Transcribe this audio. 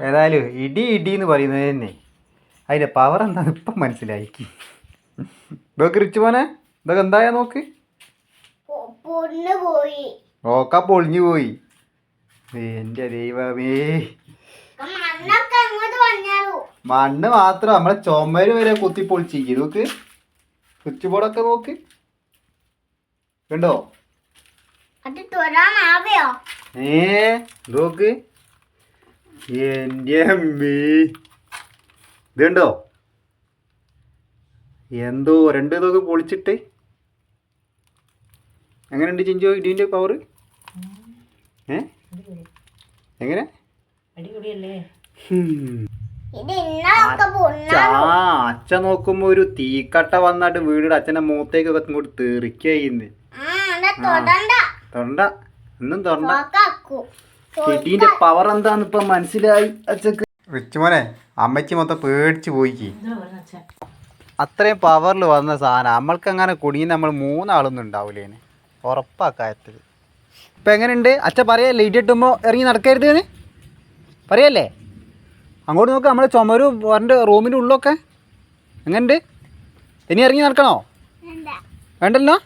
ഏതായാലും ഇടി ഇടി എന്ന് പറയുന്നത് തന്നെ അതിന്റെ പവർ എന്താന്ന് ഇപ്പം മനസ്സിലായി. ഇതൊക്കെ റിച്ച് മോനെ ഇതൊക്കെ എന്തായാ നോക്ക്. ഓക്ക പൊളിഞ്ഞു പോയി. എന്റെ ദൈവമേ, മണ്ണ് മാത്രം നമ്മളെ ചുമര് വരെ കുത്തി പൊളിച്ചിരിക്കും. നോക്ക് സ്വിച്ച് ബോർഡൊക്കെ നോക്ക് കണ്ടോ. നോക്ക് എന്റെ അമ്മേ, ഇതുണ്ടോ എന്തോ രണ്ട് ഇതൊക്കെ പൊളിച്ചിട്ട്. എങ്ങനെയുണ്ട് ചിഞ്ചോ ഇടീൻ്റെ പവർ? എങ്ങനെ അച്ഛൻ നോക്കുമ്പോ ഒരു തീക്കട്ട വന്നിട്ട് വീടിന്റെ അച്ഛന്റെ മുഖത്തേക്കൊക്കെ ഇങ്ങോട്ട് തെറിക്കുന്നു. തൊണ്ട ഒന്നും തൊണ്ട. ഇടീന്റെ പവർ എന്താന്ന് ഇപ്പൊ മനസ്സിലായി അച്ഛക്ക്. റിച്ച് മോനെ അമ്മച്ചി മൊത്തം പേടിച്ച് പോയിക്ക്. അത്രയും പവറിൽ വന്ന സാധനം നമ്മൾക്ക് അങ്ങനെ കുടുങ്ങി നമ്മൾ മൂന്നാളൊന്നും ഉണ്ടാവില്ലേന് ഉറപ്പാക്കാത്തത്. ഇപ്പം എങ്ങനെയുണ്ട് അച്ഛൻ പറയല്ലേ ഇടിയിട്ടുമ്പോൾ ഇറങ്ങി നടക്കരുത് എന്ന് പറയല്ലേ. അങ്ങോട്ട് നോക്ക് നമ്മളെ ചുമരും എൻ്റെ റൂമിൻ്റെ ഉള്ളൊക്കെ എങ്ങനെയുണ്ട്. ഇനി ഇറങ്ങി നടക്കണോ? വേണ്ടല്ലോ.